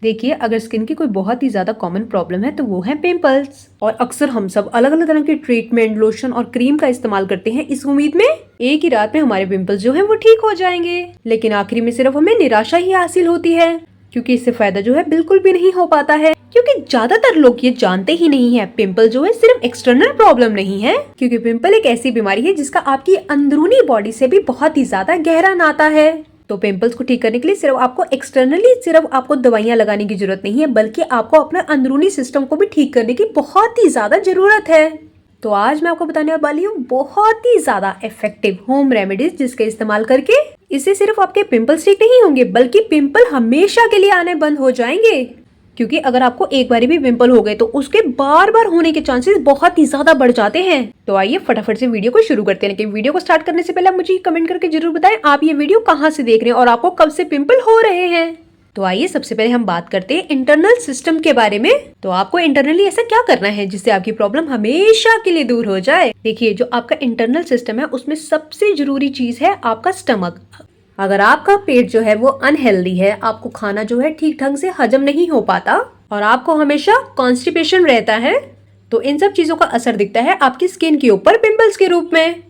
देखिए, अगर स्किन की कोई बहुत ही ज्यादा कॉमन प्रॉब्लम है तो वो है पिंपल्स। और अक्सर हम सब अलग अलग तरह के ट्रीटमेंट, लोशन और क्रीम का इस्तेमाल करते हैं इस उम्मीद में एक ही रात में हमारे पिंपल्स जो है वो ठीक हो जाएंगे। लेकिन आखिरी में सिर्फ हमें निराशा ही हासिल होती है, क्योंकि इससे फायदा जो है बिल्कुल भी नहीं हो पाता है। क्योंकि ज्यादातर लोग ये जानते ही नहीं है पिंपल जो है सिर्फ एक्सटर्नल प्रॉब्लम नहीं है, क्योंकि पिंपल एक ऐसी बीमारी है जिसका आपकी अंदरूनी बॉडी से भी बहुत ही ज्यादा गहरा नाता है। तो पिंपल्स को ठीक करने के लिए सिर्फ आपको दवाइयां लगाने की जरूरत नहीं है, बल्कि आपको अपना अंदरूनी सिस्टम को भी ठीक करने की बहुत ही ज्यादा जरूरत है। तो आज मैं आपको बताने वाली हूँ बहुत ही ज्यादा इफेक्टिव होम रेमेडीज, जिसके इस्तेमाल करके इससे सिर्फ आपके पिंपल्स ठीक नहीं होंगे बल्कि पिंपल हमेशा के लिए आने बंद हो जाएंगे। क्योंकि अगर आपको एक बार भी पिंपल हो गए तो उसके बार बार होने के चांसेस बहुत ही ज्यादा बढ़ जाते हैं। तो आइए फटाफट से वीडियो को शुरू करते हैं। लेकिन वीडियो को स्टार्ट करने से पहले मुझे कमेंट करके जरूर बताएं आप ये वीडियो कहाँ से देख रहे हैं और आपको कब से पिंपल हो रहे हैं। तो आइए सबसे पहले हम बात करते हैं इंटरनल सिस्टम के बारे में। तो आपको इंटरनली ऐसा क्या करना है जिससे आपकी प्रॉब्लम हमेशा के लिए दूर हो जाए। देखिए, जो आपका इंटरनल सिस्टम है उसमें सबसे जरूरी चीज है आपका स्टमक। अगर आपका पेट जो है वो अनहेल्दी है, आपको खाना जो है ठीक ढंग से हजम नहीं हो पाता और आपको हमेशा कॉन्स्टिपेशन रहता है, तो इन सब चीजों का असर दिखता है आपकी स्किन के ऊपर पिंपल्स के रूप में।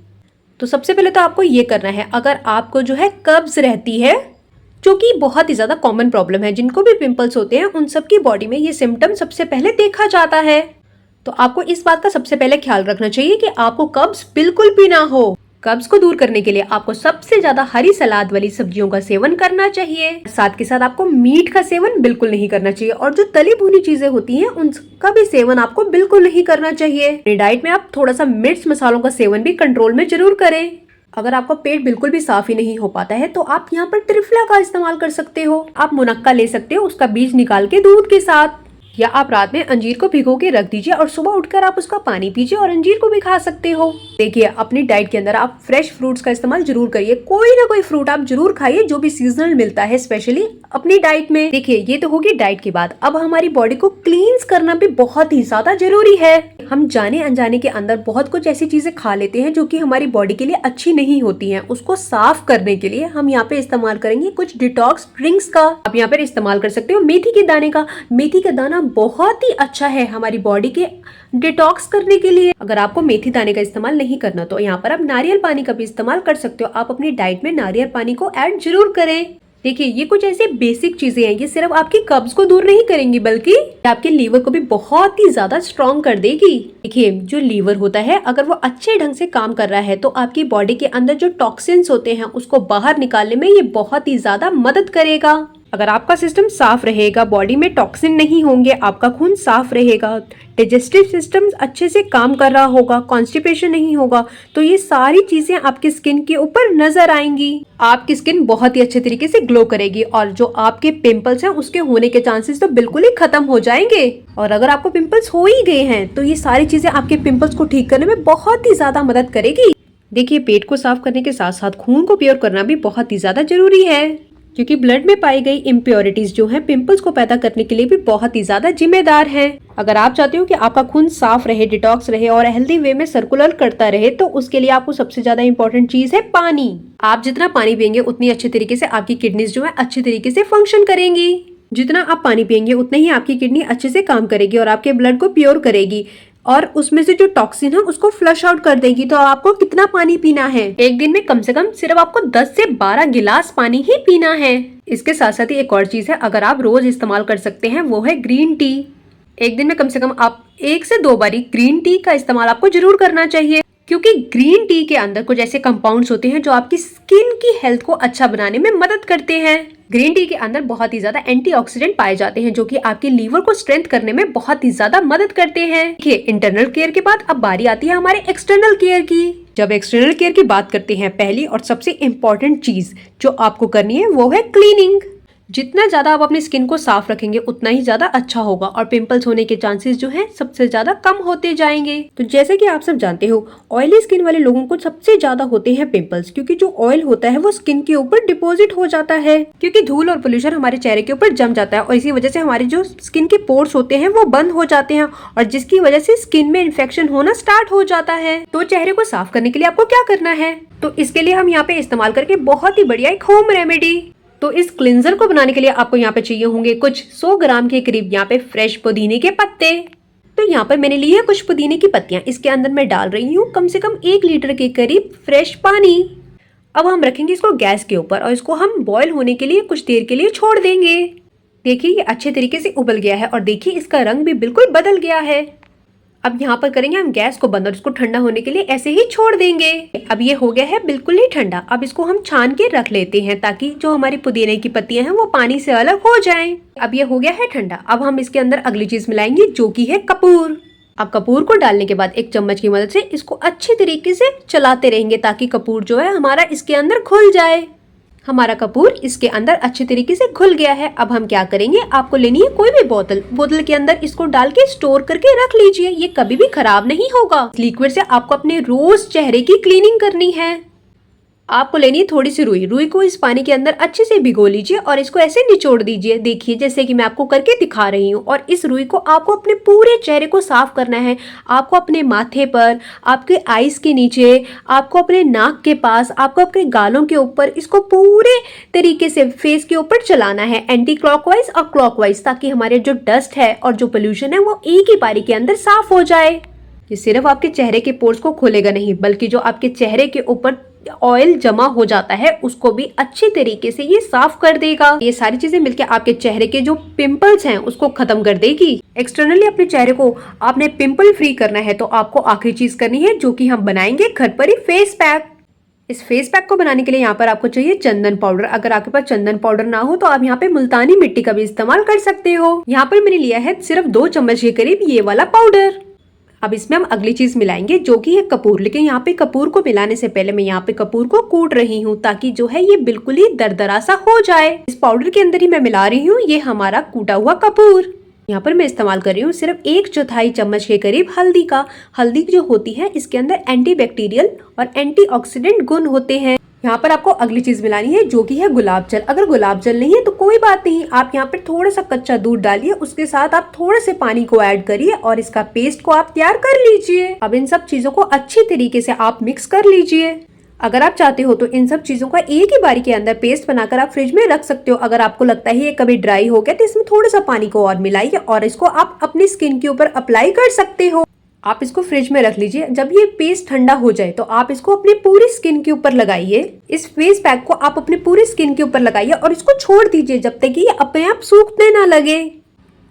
तो सबसे पहले तो आपको ये करना है, अगर आपको जो है कब्ज रहती है, जो कि बहुत ही ज्यादा कॉमन प्रॉब्लम है, जिनको भी पिंपल्स होते हैं उन सबकी बॉडी में ये सिम्टम सबसे पहले देखा जाता है। तो आपको इस बात का सबसे पहले ख्याल रखना चाहिए कि आपको कब्ज बिल्कुल भी ना हो। कब्ज को दूर करने के लिए आपको सबसे ज्यादा हरी सलाद वाली सब्जियों का सेवन करना चाहिए। साथ के साथ आपको मीट का सेवन बिल्कुल नहीं करना चाहिए और जो तली भुनी चीजें होती हैं उनका भी सेवन आपको बिल्कुल नहीं करना चाहिए। अपनी डाइट में आप थोड़ा सा मिर्च मसालों का सेवन भी कंट्रोल में जरूर करें। अगर आपका पेट बिल्कुल भी साफ ही नहीं हो पाता है तो आप यहाँ पर त्रिफला का इस्तेमाल कर सकते हो। आप मुनक्का ले सकते हो उसका बीज निकाल के दूध के साथ, या आप रात में अंजीर को भिगो के रख दीजिए और सुबह उठकर आप उसका पानी पीजिए और अंजीर को भी खा सकते हो। देखिए, अपनी डाइट के अंदर आप फ्रेश फ्रूट्स का इस्तेमाल जरूर करिए। कोई ना कोई फ्रूट आप जरूर खाइए जो भी सीजनल मिलता है, स्पेशली अपनी डाइट में। देखिए, ये तो होगी डाइट की बात। अब हमारी बॉडी को क्लींस करना भी बहुत ही ज्यादा जरूरी है। हम जाने अनजाने के अंदर बहुत कुछ ऐसी चीजें खा लेते हैं जो कि हमारी बॉडी के लिए अच्छी नहीं होती हैं। उसको साफ करने के लिए हम यहाँ पे इस्तेमाल करेंगे कुछ डिटॉक्स ड्रिंक्स का। आप यहाँ पर इस्तेमाल कर सकते हो मेथी के दाने का। मेथी का दाना बहुत ही अच्छा है हमारी बॉडी के डिटॉक्स करने के लिए। अगर आपको मेथी दाने का इस्तेमाल नहीं करना तो यहाँ पर आप नारियल पानी का भी इस्तेमाल कर सकते हो। आप अपनी डाइट में नारियल पानी को ऐड जरूर करें। देखिए, ये कुछ ऐसे बेसिक चीजें हैं, ये सिर्फ आपकी कब्ज को दूर नहीं करेंगी बल्कि आपके लीवर को भी बहुत ही ज्यादा स्ट्रॉन्ग कर देगी। देखिए, जो लीवर होता है अगर वो अच्छे ढंग से काम कर रहा है तो आपकी बॉडी के अंदर जो टॉक्सिन्स होते हैं उसको बाहर निकालने में ये बहुत ही ज्यादा मदद करेगा। अगर आपका सिस्टम साफ रहेगा, बॉडी में टॉक्सिन नहीं होंगे, आपका खून साफ रहेगा, डाइजेस्टिव सिस्टम अच्छे से काम कर रहा होगा, कॉन्स्टिपेशन नहीं होगा, तो ये सारी चीजें आपकी स्किन के ऊपर नजर आएंगी। आपकी स्किन बहुत ही अच्छे तरीके से ग्लो करेगी और जो आपके पिंपल्स हैं उसके होने के चांसेस तो बिल्कुल ही खत्म हो जाएंगे। और अगर आपको पिंपल्स हो ही गए हैं तो ये सारी चीजें आपके पिंपल्स को ठीक करने में बहुत ही ज्यादा मदद करेगी। देखिए, पेट को साफ करने के साथ साथ खून को प्योर करना भी बहुत ही ज्यादा जरूरी है, क्योंकि ब्लड में पाई गई इम्प्योरिटीज जो हैं पिंपल्स को पैदा करने के लिए भी बहुत ही ज्यादा जिम्मेदार हैं। अगर आप चाहते हो कि आपका खून साफ रहे, डिटॉक्स रहे और हेल्दी वे में सर्कुलर करता रहे, तो उसके लिए आपको सबसे ज्यादा इंपॉर्टेंट चीज है पानी। आप जितना पानी पियेंगे उतनी अच्छे तरीके से आपकी किडनीज जो है अच्छे तरीके से फंक्शन करेंगी। जितना आप पानी पियेंगे उतना ही आपकी किडनी अच्छे से काम करेगी और आपके ब्लड को प्योर करेगी और उसमें से जो टॉक्सिन है उसको फ्लश आउट कर देगी। तो आपको कितना पानी पीना है? एक दिन में कम से कम सिर्फ आपको 10 से 12 गिलास पानी ही पीना है। इसके साथ साथ ही एक और चीज है, अगर आप रोज इस्तेमाल कर सकते हैं, वो है ग्रीन टी। एक दिन में कम से कम आप 1 से 2 बारी ग्रीन टी का इस्तेमाल आपको जरूर करना चाहिए, क्योंकि ग्रीन टी के अंदर कुछ ऐसे कंपाउंड्स होते हैं जो आपकी स्किन की हेल्थ को अच्छा बनाने में मदद करते हैं। ग्रीन टी के अंदर बहुत ही ज्यादा एंटीऑक्सीडेंट पाए जाते हैं जो कि आपके लीवर को स्ट्रेंथ करने में बहुत ही ज्यादा मदद करते हैं। देखिए, इंटरनल केयर के बाद अब बारी आती है हमारे एक्सटर्नल केयर की। जब एक्सटर्नल केयर की बात करते हैं, पहली और सबसे इम्पोर्टेंट चीज जो आपको करनी है वो है क्लीनिंग। जितना ज्यादा आप अपनी स्किन को साफ रखेंगे उतना ही ज्यादा अच्छा होगा और पिंपल्स होने के चांसेस जो हैं सबसे ज्यादा कम होते जाएंगे। तो जैसे कि आप सब जानते हो, ऑयली स्किन वाले लोगों को सबसे ज्यादा होते हैं पिंपल्स, क्योंकि जो ऑयल होता है वो स्किन के ऊपर डिपॉजिट हो जाता है, क्योंकि धूल और पोल्यूशन हमारे चेहरे के ऊपर जम जाता है और इसी वजह से हमारे जो स्किन के पोर्स होते हैं वो बंद हो जाते हैं और जिसकी वजह से स्किन में इन्फेक्शन होना स्टार्ट हो जाता है। तो चेहरे को साफ करने के लिए आपको क्या करना है? तो इसके लिए हम यहाँ पे इस्तेमाल करके बहुत ही बढ़िया एक होम रेमेडी तो इस क्लिंजर को बनाने के लिए आपको यहाँ पे चाहिए होंगे कुछ 100 ग्राम के करीब यहाँ पे फ्रेश पुदीने के पत्ते। तो यहाँ पर मैंने लिए है कुछ पुदीने की पत्तियां। इसके अंदर मैं डाल रही हूँ कम से कम 1 लीटर के करीब फ्रेश पानी। अब हम रखेंगे इसको गैस के ऊपर और इसको हम बॉईल होने के लिए कुछ देर के लिए छोड़ देंगे। देखिए ये अच्छे तरीके से उबल गया है और देखिए इसका रंग भी बिल्कुल बदल गया है। अब यहाँ पर करेंगे हम गैस को बंद और इसको ठंडा होने के लिए ऐसे ही छोड़ देंगे। अब ये हो गया है बिल्कुल ही ठंडा। अब इसको हम छान के रख लेते हैं ताकि जो हमारी पुदीने की पत्तियां हैं वो पानी से अलग हो जाएं। अब ये हो गया है ठंडा। अब हम इसके अंदर अगली चीज मिलाएंगे जो कि है कपूर। अब कपूर को डालने के बाद एक चम्मच की मदद से इसको अच्छी तरीके से चलाते रहेंगे ताकि कपूर जो है हमारा इसके अंदर घुल जाए। हमारा कपूर इसके अंदर अच्छे तरीके से घुल गया है। अब हम क्या करेंगे, आपको लेनी है कोई भी बोतल के अंदर इसको डाल के स्टोर करके रख लीजिए। ये कभी भी खराब नहीं होगा। लिक्विड से आपको अपने रोज चेहरे की क्लीनिंग करनी है। आपको लेनी है थोड़ी सी रुई को इस पानी के अंदर अच्छे से भिगो लीजिए और इसको ऐसे निचोड़ दीजिए। देखिए जैसे कि मैं आपको करके दिखा रही हूँ। और इस रुई को आपको अपने पूरे चेहरे को साफ करना है। आपको अपने माथे पर, आपके आईज के नीचे, आपको अपने नाक के पास, आपको अपने गालों के ऊपर इसको पूरे तरीके से फेस के ऊपर चलाना है, एंटी क्लॉकवाइज और क्लॉकवाइज, ताकि हमारे जो डस्ट है और जो पोल्यूशन है वो एक ही बारी के अंदर साफ हो जाए। ये सिर्फ आपके चेहरे के पोर्स को खोलेगा नहीं, बल्कि जो आपके चेहरे के ऊपर ऑयल जमा हो जाता है उसको भी अच्छे तरीके से ये साफ कर देगा। ये सारी चीजें मिलकर आपके चेहरे के जो पिंपल्स हैं उसको खत्म कर देगी। एक्सटर्नली अपने चेहरे को आपने पिंपल फ्री करना है तो आपको आखिरी चीज करनी है जो कि हम बनाएंगे घर पर ही फेस पैक। इस फेस पैक को बनाने के लिए यहाँ पर आपको चाहिए चंदन पाउडर। अगर आपके पास चंदन पाउडर ना हो तो आप यहाँ पे मुल्तानी मिट्टी का भी इस्तेमाल कर सकते हो। यहाँ पर मैंने लिया है सिर्फ 2 चम्मच के करीब ये वाला पाउडर। अब इसमें हम अगली चीज मिलाएंगे जो कि है कपूर। लेकिन यहाँ पे कपूर को मिलाने से पहले मैं यहाँ पे कपूर को कूट रही हूँ ताकि जो है ये बिल्कुल ही दरदरा सा हो जाए। इस पाउडर के अंदर ही मैं मिला रही हूँ ये हमारा कूटा हुआ कपूर। यहाँ पर मैं इस्तेमाल कर रही हूँ सिर्फ 1/4 चम्मच के करीब हल्दी का। हल्दी जो होती है इसके अंदर एंटीबैक्टीरियल और एंटीऑक्सीडेंट गुण होते हैं। यहाँ पर आपको अगली चीज मिलानी है जो कि है गुलाब जल। अगर गुलाब जल नहीं है तो कोई बात नहीं, आप यहाँ पर थोड़ा सा कच्चा दूध डालिए, उसके साथ आप थोड़े से पानी को ऐड करिए और इसका पेस्ट को आप तैयार कर लीजिए। अब इन सब चीजों को अच्छी तरीके से आप मिक्स कर लीजिए। अगर आप चाहते हो तो इन सब चीजों का एक ही बारी के अंदर पेस्ट बनाकर आप फ्रिज में रख सकते हो। अगर आपको लगता है ये कभी ड्राई हो गया तो इसमें थोड़ा सा पानी को और मिलाइए और इसको आप अपनी स्किन के ऊपर अप्लाई कर सकते हो। आप इसको फ्रिज में रख लीजिए। जब ये पेस्ट ठंडा हो जाए तो आप इसको अपनी पूरी स्किन के ऊपर लगाइए। इस फेस पैक को आप अपनी पूरी स्किन के ऊपर लगाइए और इसको छोड़ दीजिए जब तक कि ये अपने आप सूखने ना लगे।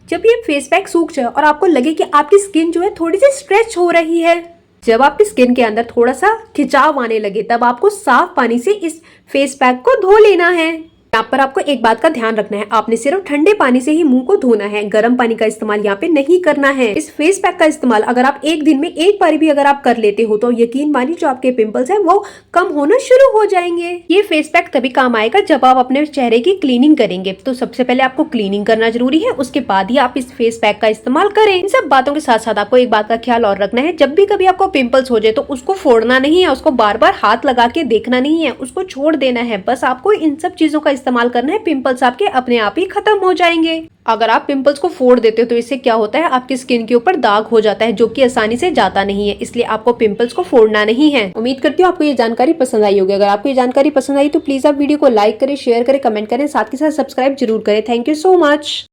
जब ये फेस पैक सूख जाए और आपको लगे कि आपकी स्किन जो है थोड़ी सी स्ट्रेच हो रही है, जब आपकी स्किन के अंदर थोड़ा सा खिंचाव आने लगे, तब आपको साफ पानी से इस फेस पैक को धो लेना है। यहाँ पर आपको एक बात का ध्यान रखना है, आपने सिर्फ ठंडे पानी से ही मुंह को धोना है, गर्म पानी का इस्तेमाल यहाँ पे नहीं करना है। इस फेस पैक का इस्तेमाल अगर आप एक दिन में एक बार भी अगर आप कर लेते हो तो यकीन मानिए जो आपके पिंपल्स हैं वो कम होना शुरू हो जाएंगे। ये फेस पैक तभी काम आएगा जब आप अपने चेहरे की क्लीनिंग करेंगे। तो सबसे पहले आपको क्लीनिंग करना जरूरी है, उसके बाद ही आप इस फेस पैक का इस्तेमाल करें। इन सब बातों के साथ साथ आपको एक बात का ख्याल और रखना है, जब भी कभी आपको पिंपल्स हो जाए तो उसको फोड़ना नहीं है, उसको बार बार हाथ लगा के देखना नहीं है, उसको छोड़ देना है। बस आपको इन सब चीजों का इस्तेमाल करना है, पिंपल्स आपके अपने आप ही खत्म हो जाएंगे। अगर आप पिंपल्स को फोड़ देते हो तो इससे क्या होता है, आपकी स्किन के ऊपर दाग हो जाता है जो कि आसानी से जाता नहीं है। इसलिए आपको पिंपल्स को फोड़ना नहीं है। उम्मीद करती हूँ आपको ये जानकारी पसंद आई होगी। अगर आपको ये जानकारी पसंद आई तो प्लीज आप वीडियो को लाइक करें, शेयर करें, कमेंट करें, साथ के साथ सब्सक्राइब जरूर करें। Thank you so much.